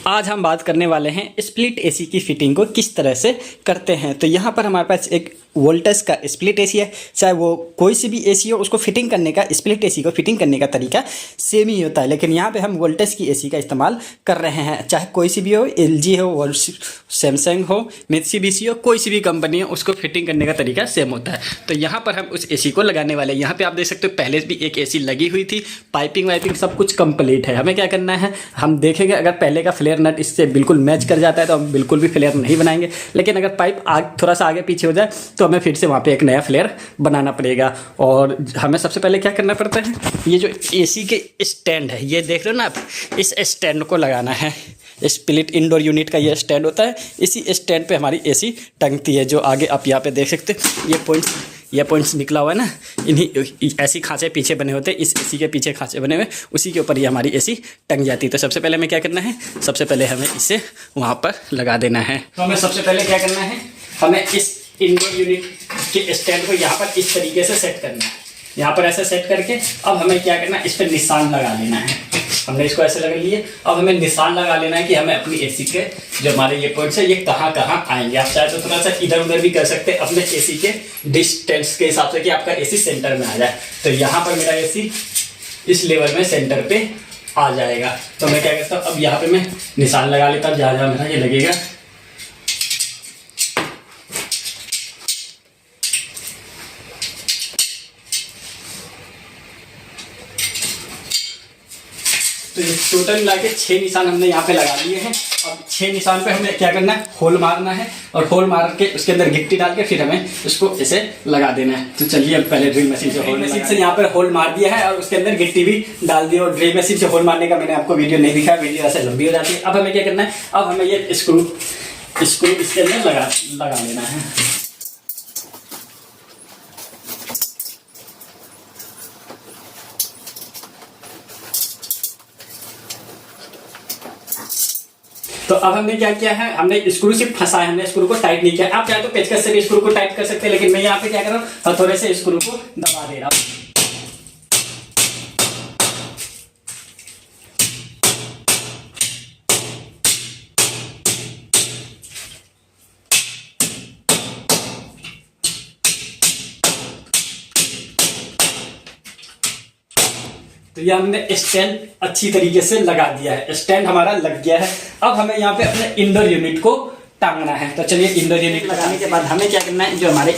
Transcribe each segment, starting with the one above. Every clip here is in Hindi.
आज हम बात करने वाले हैं स्प्लिट एसी की फिटिंग को किस तरह से करते हैं। तो यहाँ पर हमारे पास एक वोल्टेज का स्प्लिट एसी है, चाहे वो कोई सी भी एसी हो, उसको फिटिंग करने का, स्प्लिट एसी को फिटिंग करने का तरीका सेम ही होता है। लेकिन यहाँ पे हम वोल्टेज की एसी का इस्तेमाल कर रहे हैं, चाहे कोई सी भी हो, एलजी हो, सैमसंग हो, मित्सुबिशी हो, कोई सी भी कंपनी हो, उसको फिटिंग करने का तरीका सेम होता है। तो यहाँ पर हम उस एसी को लगाने वाले हैं। यहाँ पे आप देख सकते हो पहले भी एक एसी लगी हुई थी, पाइपिंग वाइपिंग सब कुछ कंप्लीट है। हमें क्या करना है, हम देखेंगे अगर पहले का फ्लेयर नट इससे बिल्कुल मैच कर जाता है तो हम बिल्कुल भी फ्लेयर नहीं बनाएंगे। लेकिन अगर पाइप थोड़ा सा आगे पीछे हो जाए तो हमें फिर से वहाँ पे एक नया फ्लेयर बनाना पड़ेगा। और हमें सबसे पहले क्या करना पड़ता है, ये जो एसी के स्टैंड है, ये देख रहे हो ना आप, इस स्टैंड को लगाना है। स्प्लिट इंडोर यूनिट का ये स्टैंड होता है, इसी स्टैंड पे हमारी एसी टंगती है। जो आगे आप यहाँ पे देख सकते हैं, ये पॉइंट्स निकला हुआ है ना, इन्हीं ऐसी खांचे पीछे बने होते हैं, इस एसी के पीछे खांचे बने हुए, उसी के ऊपर ये हमारी एसी टंग जाती है। तो सबसे पहले हमें क्या करना है, सबसे पहले हमें इसे वहाँ पर लगा देना है। तो हमें सबसे पहले क्या करना है, हमें इस इंडोर यूनिट के स्टैंड को यहाँ पर इस तरीके से सेट करना है। यहाँ पर ऐसे सेट करके अब हमें क्या करना है, इस पर निशान लगा लेना है। हमने इसको ऐसे लगा लिए, अब हमें निशान लगा लेना है कि हमें अपनी एसी के जो हमारे ये पॉइंट्स है ये कहाँ कहाँ आएंगे। आप चाहे तो थोड़ा सा इधर उधर भी कर सकते हैं अपने एसी के डिस्टेंस के हिसाब से कि आपका एसी सेंटर में आ जाए। तो यहाँ पर मेरा एसी इस लेवल में सेंटर पे आ जाएगा। तो मैं क्या करता हूँ, अब यहाँ पे मैं निशान लगा लेता हूँ जहाँ जहाँ मेरा ये लगेगा। तो ये टोटल मिला के 6 निशान हमने यहाँ पे लगा लिए हैं। अब 6 निशान पे हमें क्या करना है, होल मारना है, और होल मार के उसके अंदर गिट्टी डाल के फिर हमें उसको ऐसे लगा देना है। तो चलिए अब पहले ड्रिल मशीन से यहाँ पर होल मार दिया है और उसके अंदर गिट्टी भी डाल दी। और ड्रिल मशीन से होल मारने का मैंने आपको वीडियो नहीं दिखाया, वीडियो ऐसे लंबी हो जाती है। अब हमें क्या करना है, अब हमें ये स्क्रू इसके अंदर लगा लेना है। तो अब हमने क्या किया है, हमने स्क्रू सिर्फ फंसाया, हमने स्क्रू को टाइट नहीं किया। आप चाहे तो पेचकस से भी स्क्रू को टाइट कर सकते हैं, लेकिन मैं यहाँ पे क्या कर रहा हूँ, हथौड़े से स्क्रू को दबा दे रहा हूँ। तो ये हमने स्टैंड अच्छी तरीके से लगा दिया है, स्टैंड हमारा लग गया है। अब हमें यहाँ पे अपने इंडोर यूनिट को टांगना है। तो चलिए इंडोर यूनिट लगाने के बाद हमें क्या करना है, जो हमारे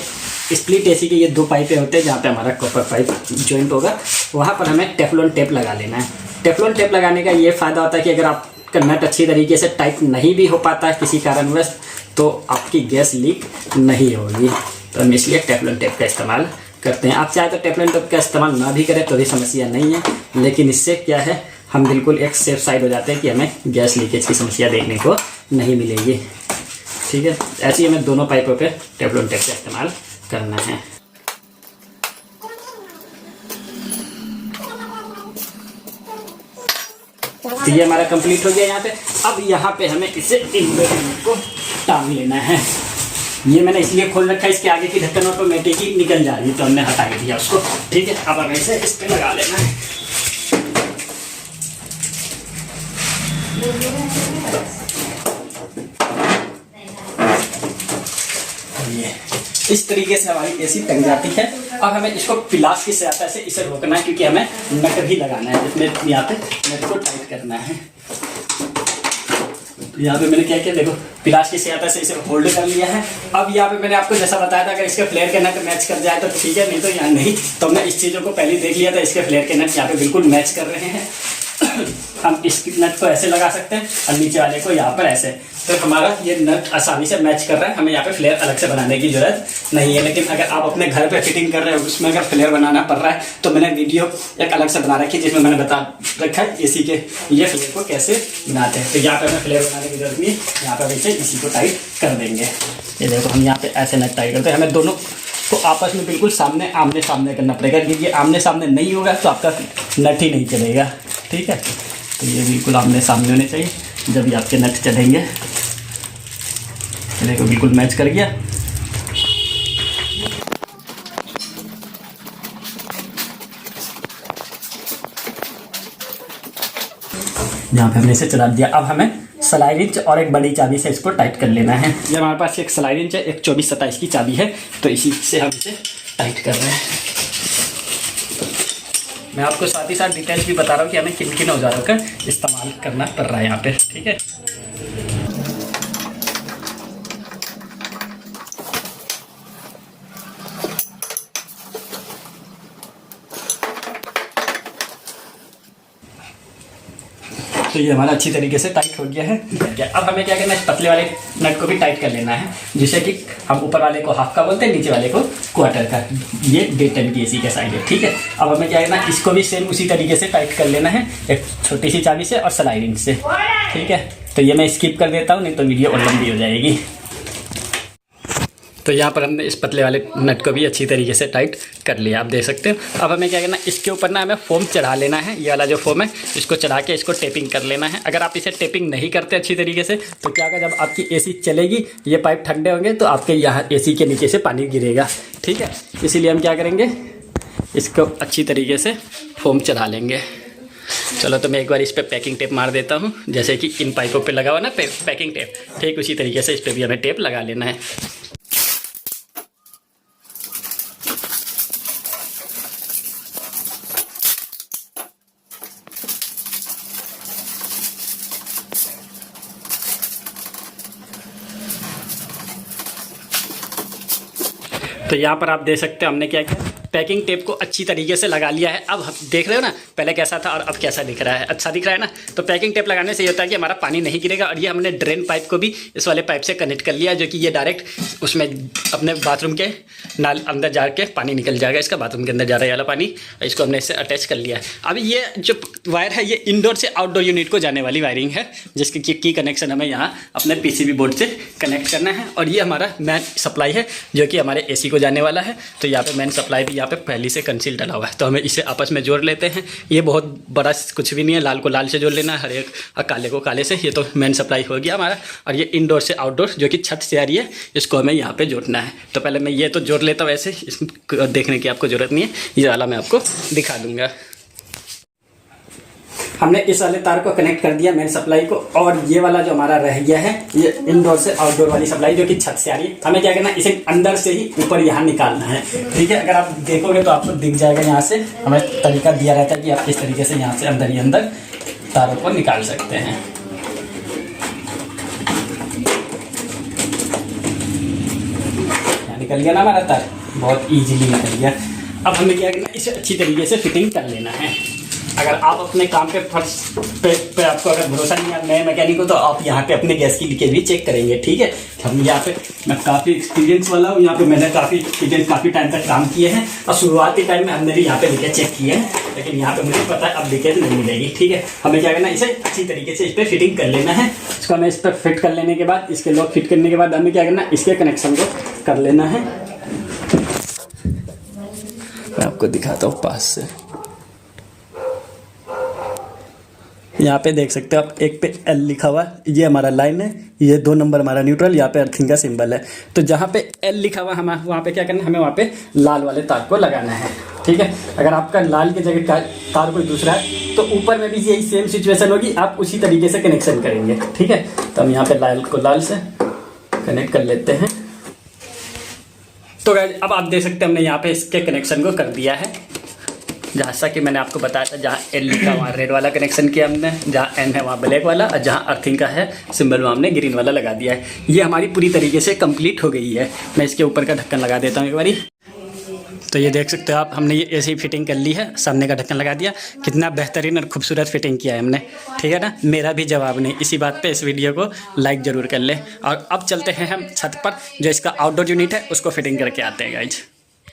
स्प्लिट एसी के ये 2 पाइपें होते हैं, जहाँ पे हमारा कॉपर पाइप जॉइंट होगा, वहाँ पर हमें टेफ्लॉन टेप लगा लेना है। टेफ्लॉन टेप लगाने का ये फायदा होता है कि अगर आपका नट अच्छी तरीके से टाइट नहीं भी हो पाता है किसी कारणवश, तो आपकी गैस लीक नहीं होगी। तो हम इसलिए टेफ्लॉन टेप का इस्तेमाल करते हैं। आप चाहे तो टेफ्लॉन टेप का इस्तेमाल ना भी करें तो भी समस्या नहीं है, लेकिन इससे क्या है, हम बिल्कुल एक सेफ साइड हो जाते हैं कि हमें गैस लीकेज की समस्या देखने को नहीं मिलेगी। ठीक है, ऐसे ही हमें दोनों पाइपों पे टेफ्लॉन टेप का इस्तेमाल करना है। तो ये हमारा कंप्लीट हो गया यहाँ पे। अब यहाँ पे हमें इसे इंडोर यूनिट को टांग लेना है। ये मैंने इसलिए खोल रखा है, इसके आगे की ढक्कन ऑटोमेटिक ही निकल जा रही है, तो हमने हटा के दिया उसको। ठीक है, अब हमें इसे इस पे लगा लेना है। ये इस तरीके से हमारी एसी टंग जाती है। अब हमें इसको पिलास की सहायता से इसे रोकना है, क्योंकि हमें नट भी लगाना है, जिसमें यहाँ पे नट को टाइट करना है। तो यहाँ पे मैंने क्या किया, देखो पिलास की सहायता से इसे होल्ड कर लिया है। अब यहाँ पे मैंने आपको जैसा बताया था, अगर इसके फ्लेयर के नट मैच कर जाए तो ठीक है, नहीं तो यहाँ नहीं। तो हमने इस चीज़ों को पहले देख लिया था, इसके फ्लेयर के नट यहाँ पे बिल्कुल मैच कर रहे हैं। हम इस नट को ऐसे लगा सकते हैं और नीचे वाले को यहाँ पर ऐसे, तो हमारा ये नट आसानी से मैच कर रहा है। हमें यहाँ पे फ्लेयर अलग से बनाने की जरूरत नहीं है। लेकिन अगर आप अपने घर पे फिटिंग कर रहे हो, उसमें अगर फ्लेयर बनाना पड़ रहा है, तो मैंने वीडियो एक अलग से बना रखी है, जिसमें मैंने बता रखा है एसी के ये फ्लेयर को कैसे बनाते हैं। तो यहाँ पे हमें फ्लेयर बनाने की जरूरत नहीं है, यहाँ पे इसे इसी को टाइट कर देंगे। ये देखो हम यहाँ पे ऐसे नट टाइट करते हैं। हमें दोनों को आपस में बिल्कुल आमने सामने करना पड़ेगा, क्योंकि आमने सामने नहीं होगा तो आपका नट ही नहीं चलेगा। ठीक है, तो ये बिल्कुल आमने सामने होने चाहिए, जब ये आपके नट चलेंगे। देखो बिल्कुल मैच कर गया। यहाँ पे हमने इसे चला दिया। अब हमें स्लाइड रिंच और एक बड़ी चाबी से इसको टाइट कर लेना है। ये हमारे पास एक स्लाइड रिंच है, एक 24-27 की चाबी है, तो इसी से हम इसे टाइट कर रहे हैं। मैं आपको साथ ही साथ डिटेल्स भी बता रहा हूँ कि हमें किन किन औजारों का इस्तेमाल करना पड़ रहा है यहाँ पे, ठीक है। तो ये हमारा अच्छी तरीके से टाइट हो गया है। अब हमें क्या करना है, पतले वाले नट को भी टाइट कर लेना है, जिससे कि हम ऊपर वाले को हाफ का बोलते हैं, नीचे वाले को क्वार्टर का। ये 1.5 की एसी का साइड है, ठीक है। अब हमें क्या करना है, इसको भी सेम उसी तरीके से टाइट कर लेना है, एक छोटी सी चाबी से और स्लाइडिंग से, ठीक है। तो ये मैं स्किप कर देता हूँ, नहीं तो वीडियो और लंबी हो जाएगी। तो यहाँ पर हमने इस पतले वाले नट को भी अच्छी तरीके से टाइट कर लिया, आप देख सकते हो। अब हमें क्या करना है, इसके ऊपर ना हमें फोम चढ़ा लेना है। ये वाला जो फोम है, इसको चढ़ा के इसको टेपिंग कर लेना है। अगर आप इसे टेपिंग नहीं करते अच्छी तरीके से, तो क्या होगा, जब आपकी एसी चलेगी, ये पाइप ठंडे होंगे तो आपके यहाँ एसी के नीचे से पानी गिरेगा, ठीक है। इसीलिए हम क्या करेंगे, इसको अच्छी तरीके से फोम चढ़ा लेंगे। चलो, तो मैं एक बार इस पर पैकिंग टेप मार देता हूँ, जैसे कि इन पाइपों पर लगा हुआ ना पैकिंग टेप, ठीक उसी तरीके से इस पर भी हमें टेप लगा लेना है। तो यहाँ पर आप देख सकते हो हमने क्या किया, पैकिंग टेप को अच्छी तरीके से लगा लिया है। अब हम देख रहे हो ना, पहले कैसा था और अब कैसा दिख रहा है, अच्छा दिख रहा है ना। तो पैकिंग टेप लगाने से ये होता है कि हमारा पानी नहीं गिरेगा। और ये हमने ड्रेन पाइप को भी इस वाले पाइप से कनेक्ट कर लिया, जो कि ये डायरेक्ट उसमें अपने बाथरूम के नाल अंदर जा के पानी निकल जाएगा, इसका बाथरूम के अंदर जा रहा है वाला पानी, इसको हमने इससे अटैच कर लिया है। अब ये जो वायर है, ये इंडोर से आउटडोर यूनिट को जाने वाली वायरिंग है, जिसकी की कनेक्शन हमें यहाँ अपने पीसीबी बोर्ड से कनेक्ट करना है। और ये हमारा मेन सप्लाई है, जो कि हमारे एसी को जाने वाला है। तो यहाँ पे मेन सप्लाई भी यहाँ पे पहले से कंसील डला हुआ है, तो हमें इसे आपस में जोड़ लेते हैं। ये बहुत बड़ा कुछ भी नहीं है, लाल को लाल से जोड़ लेना है, हरे और काले को काले से। ये तो मेन सप्लाई हो गया हमारा। और ये इंडोर से आउटडोर, जो कि छत से आ रही है, इसको हमें यहाँ पे जोड़ना है। तो पहले मैं ये तो जोड़ लेता हूँ, ऐसे इसको देखने की आपको ज़रूरत नहीं है, ये वाला मैं आपको दिखा दूँगा। हमने इस वाले तार को कनेक्ट कर दिया मेन सप्लाई को, और ये वाला जो हमारा रह गया है, ये इंडोर से आउटडोर वाली सप्लाई, जो कि छत से आ रही है। हमें क्या करना है, इसे अंदर से ही ऊपर यहाँ निकालना है, ठीक है। अगर आप देखोगे तो आपको दिख जाएगा, यहाँ से हमें तरीका दिया रहता है कि आप किस तरीके से यहाँ से अंदर ही अंदर तारों को निकाल सकते हैं। निकल गया ना हमारा तार, बहुत ईजिली निकल गया। अब हमें क्या करना है, इसे अच्छी तरीके से फिटिंग कर लेना है। अगर आप अपने काम पे फर्श पे आपको अगर भरोसा नहीं है, मैं मैकेनिक हूँ, तो आप यहाँ पे अपने गैस की लीकेज भी चेक करेंगे, ठीक है। हम यहाँ पे, मैं काफ़ी एक्सपीरियंस वाला हूँ, यहाँ पे मैंने काफ़ी टाइम तक काम किए हैं, और शुरुआती टाइम में हमने भी यहाँ पे लीकेज चेक किए हैं, लेकिन यहाँ पे मुझे पता है अब लीकेज नहीं मिलेगी, ठीक है। हमें क्या करना है, इसे अच्छी तरीके से इस पर फिटिंग कर लेना है। इसको हमें इस पर फिट कर लेने के बाद, इसके लॉक फिट करने के बाद हमें क्या करना है, इसके कनेक्शन को कर लेना है। मैं आपको दिखाता हूँ पास से। यहाँ पे देख सकते हो आप, एक पे एल लिखा हुआ है, ये हमारा लाइन है, ये 2 नंबर हमारा न्यूट्रल, यहाँ पे अर्थिंग का सिंबल है। तो जहाँ पे एल लिखा हुआ है, हमें वहाँ पे क्या करना है, हमें वहाँ पे लाल वाले तार को लगाना है, ठीक है। अगर आपका लाल की जगह तार कोई दूसरा है, तो ऊपर में भी यही सेम सिचुएशन होगी, आप उसी तरीके से कनेक्शन करेंगे, ठीक है। तो हम यहाँ पे लाल को लाल से कनेक्ट कर लेते हैं। तो गाइस, अब आप देख सकते हैं हमने यहाँ पे इसके कनेक्शन को कर दिया है। जैसा कि मैंने आपको बताया था, जहाँ एल लिखा वहाँ रेड वाला कनेक्शन किया हमने, जहाँ एन है वहाँ ब्लैक वाला, और जहाँ अर्थिंग का है सिंबल वहाँ हमने ग्रीन वाला लगा दिया है। ये हमारी पूरी तरीके से कंप्लीट हो गई है। मैं इसके ऊपर का ढक्कन लगा देता हूँ एक बारी। तो ये देख सकते हो आप, हमने ये ऐसे ही फिटिंग कर ली है, सामने का ढक्कन लगा दिया। कितना बेहतरीन और खूबसूरत फिटिंग किया है हमने, ठीक है ना। मेरा भी जवाब नहीं, इसी बात पे इस वीडियो को लाइक ज़रूर कर ले। और अब चलते हैं हम छत पर, जो इसका आउटडोर यूनिट है उसको फिटिंग करके आते हैं गाइज।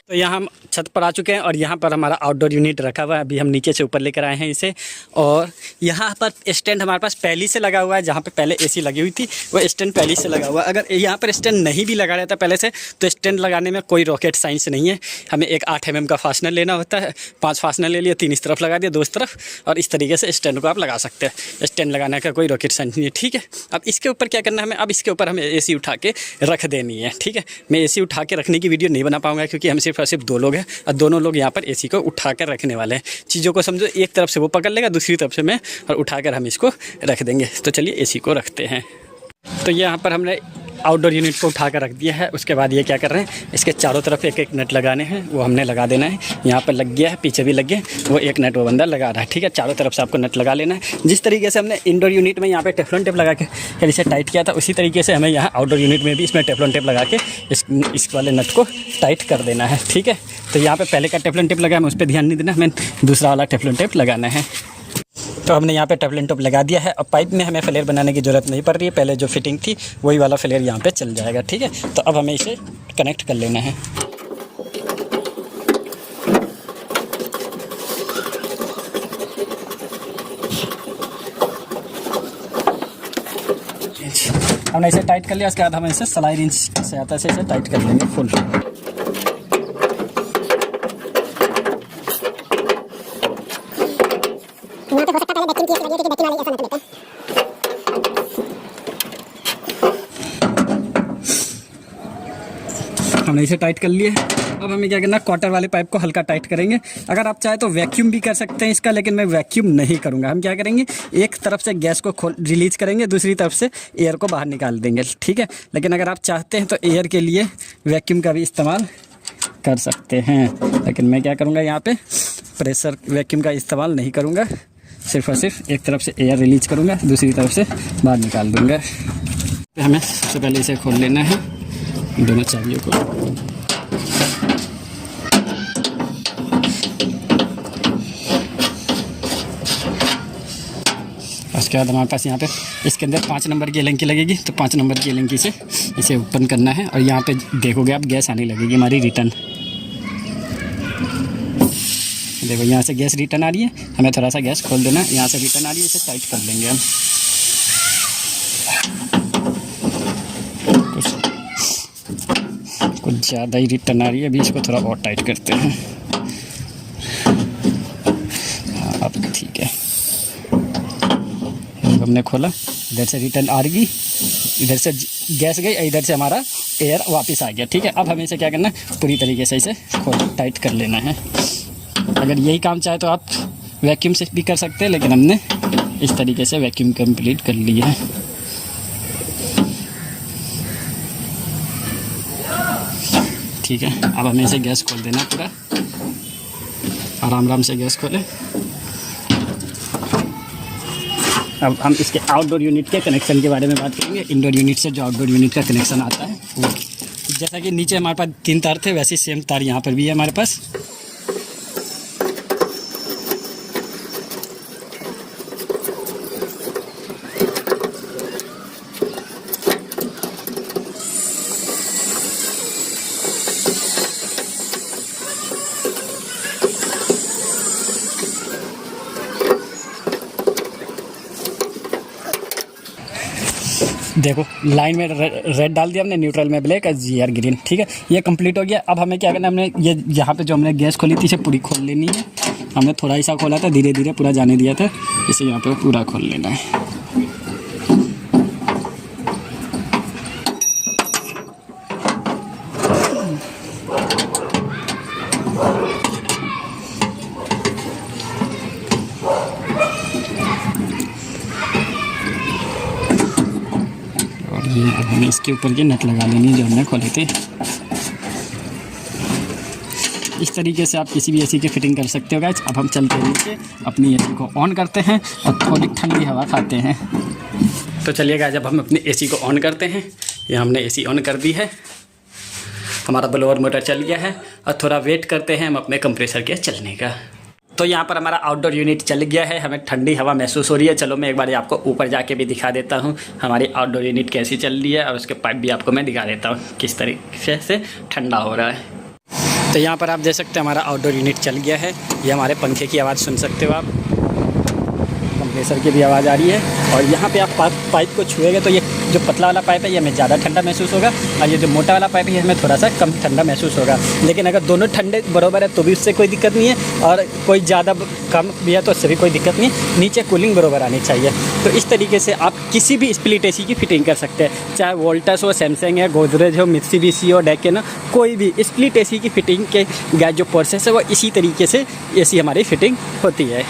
तो यहाँ हम छत पर आ चुके हैं, और यहाँ पर हमारा आउटडोर यूनिट रखा हुआ है। अभी हम नीचे से ऊपर लेकर आए हैं इसे, और यहाँ पर स्टैंड हमारे पास पहले से लगा हुआ है। जहाँ पे पहले एसी लगी हुई थी, वो स्टैंड पहले से लगा हुआ है। अगर यहाँ पर स्टैंड नहीं भी लगा रहता पहले से, तो स्टैंड लगाने में कोई रॉकेट साइंस नहीं है। हमें एक 8 mm का फास्टनर लेना होता है, 5 फास्टनर ले लिया, 3 इस तरफ लगा दिया, 2 इस तरफ, और इस तरीके से स्टैंड को आप लगा सकते हैं। स्टैंड लगाने का कोई रॉकेट साइंस नहीं है, ठीक है। अब इसके ऊपर क्या करना है हमें, अब इसके ऊपर हमें एसी उठा के रख देनी है, ठीक है। मैं एसी उठा के रखने की वीडियो नहीं बना पाऊँगा, क्योंकि हम सिर्फ सिर्फ और सिर्फ 2 लोग हैं और दोनों लोग यहाँ पर एसी को उठा कर रखने वाले हैं। चीज़ों को समझो, एक तरफ से वो पकड़ लेगा, दूसरी तरफ से मैं, और उठाकर हम इसको रख देंगे। तो चलिए एसी को रखते हैं। तो यहाँ पर हमने आउटडोर यूनिट को उठा कर रख दिया है। उसके बाद ये क्या कर रहे हैं, इसके चारों तरफ एक एक नट लगाने हैं, वो हमने लगा देना है। यहाँ पर लग गया है, पीछे भी लग गया, वो एक नट वो बंदा लगा रहा है। ठीक है, चारों तरफ से आपको नट लगा लेना है। जिस तरीके से हमने इंडोर यूनिट में यहाँ पे टेफ्लॉन टेप लगा के इसे टाइट किया था, उसी तरीके से हमें यहाँ आउटडोर यूनिट में भी इसमें टेफ्लॉन टेप लगा के इस वाले नट को टाइट कर देना है। ठीक है, तो यहाँ पर पहले का टेफ्लॉन टेप लगा, हमें उस पर ध्यान नहीं देना, हमें दूसरा वाला टेफ्लॉन टेप लगाना है। तो हमने यहाँ पे टेफ्लॉन टेप लगा दिया है। अब पाइप में हमें फ्लेयर बनाने की ज़रूरत नहीं पड़ रही है, पहले जो फिटिंग थी वही वाला फ्लेयर यहाँ पे चल जाएगा। ठीक है, तो अब हमें इसे कनेक्ट कर लेना है। हमने इसे टाइट कर लिया, उसके बाद हम इसे स्लाइड रिंच से आता है इसे टाइट कर लेंगे फुल। हमने इसे टाइट कर लिया है। अब हमें क्या करना है, क्वार्टर वाले पाइप को हल्का टाइट करेंगे। अगर आप चाहे तो वैक्यूम भी कर सकते हैं इसका, लेकिन मैं वैक्यूम नहीं करूँगा। हम क्या करेंगे, एक तरफ से गैस को रिलीज करेंगे, दूसरी तरफ से एयर को बाहर निकाल देंगे। ठीक है, लेकिन अगर आप चाहते हैं तो एयर के लिए वैक्यूम का भी इस्तेमाल कर सकते हैं, लेकिन मैं क्या करूँगा, यहाँ पे प्रेशर वैक्यूम का इस्तेमाल नहीं करूँगा। सिर्फ और सिर्फ एक तरफ से एयर रिलीज करूँगा, दूसरी तरफ से बाहर निकाल दूँगा। हमें सबसे पहले इसे खोल लेना है, दोनों चाबियों को। उसके बाद हमारे पास यहाँ पे इसके अंदर 5 नंबर की एलंकी लगेगी, तो 5 नंबर की एलंकी से इसे ओपन करना है और यहाँ पे देखोगे आप गैस आने लगेगी हमारी रिटर्न। देखो यहाँ से गैस रिटर्न आ रही है, हमें थोड़ा सा गैस खोल देना है। यहाँ से रिटर्न आ रही है, इसे टाइट कर लेंगे हम। कुछ ज़्यादा ही रिटर्न आ रही है, अभी इसको थोड़ा और टाइट करते हैं। हाँ, अब ठीक है। हमने खोला, इधर से रिटर्न आ रही, इधर से गैस गई, इधर से हमारा एयर वापस आ गया। ठीक है, अब हमें इसे क्या करना है, पूरी तरीके से इसे खोल टाइट कर लेना है। अगर यही काम चाहे तो आप वैक्यूम से भी कर सकते हैं, लेकिन हमने इस तरीके से वैक्यूम कंप्लीट कर लिया है। ठीक है, अब हमें इसे गैस खोल देना, पूरा आराम से गैस खोलें। अब हम इसके आउटडोर यूनिट के कनेक्शन के बारे में बात करेंगे। इंडोर यूनिट से जो आउटडोर यूनिट का कनेक्शन आता है वो, जैसा कि नीचे हमारे पास 3 तार थे, वैसे सेम तार यहाँ पर भी है हमारे पास। देखो लाइन में रेड डाल दिया हमने, न्यूट्रल में ब्लैक और GR ग्रीन। ठीक है, ये कंप्लीट हो गया। अब हमें क्या करना है, हमने ये यहाँ पे जो हमने गैस खोली थी इसे पूरी खोल लेनी है। हमने थोड़ा ही सा खोला था, धीरे धीरे पूरा जाने दिया था, इसे यहाँ पे पूरा खोल लेना है। अब हमें इसके ऊपर के नट लगा लेनी जो हमने खोले थे। इस तरीके से आप किसी भी एसी की फिटिंग कर सकते हो गाइस। अब हम चलते हैं नीचे, अपनी एसी को ऑन करते हैं और थोड़ी ठंडी हवा खाते हैं। तो चलिए गाइस, जब हम अपनी एसी को ऑन करते हैं, ये हमने एसी ऑन कर दी है, हमारा ब्लोअर मोटर चल गया है और थोड़ा वेट करते हैं हम अपने कंप्रेसर के चलने का। तो यहाँ पर हमारा आउटडोर यूनिट चल गया है, हमें ठंडी हवा महसूस हो रही है। चलो मैं एक बार आपको ऊपर जाके भी दिखा देता हूँ हमारी आउटडोर यूनिट कैसी चल रही है, और उसके पाइप भी आपको मैं दिखा देता हूँ किस तरीके से ठंडा हो रहा है। तो यहाँ पर आप देख सकते हैं हमारा आउटडोर यूनिट चल गया है। ये हमारे पंखे की आवाज़ सुन सकते हो आप, कंप्रेसर की भी आवाज़ आ रही है। और यहाँ पर आप पाइप को छुएंगे तो ये जो पतला वाला पाइप है ये हमें ज़्यादा ठंडा महसूस होगा, और ये जो मोटा वाला पाइप है ये हमें थोड़ा सा कम ठंडा महसूस होगा। लेकिन अगर दोनों ठंडे बराबर है तो भी उससे कोई दिक्कत नहीं है, और कोई ज़्यादा कम भी है तो उससे भी कोई दिक्कत नहीं है। नीचे कूलिंग बराबर आनी चाहिए। तो इस तरीके से आप किसी भी स्प्लिट एसी की फिटिंग कर सकते हैं, चाहे वोल्टास हो, सैमसंग है, गोदरेज हो, मित्सुबिशी हो, डेकन हो, कोई भी स्प्लिट एसी की फिटिंग के जो प्रोसेस है वो इसी तरीके से एसी हमारी फिटिंग होती है।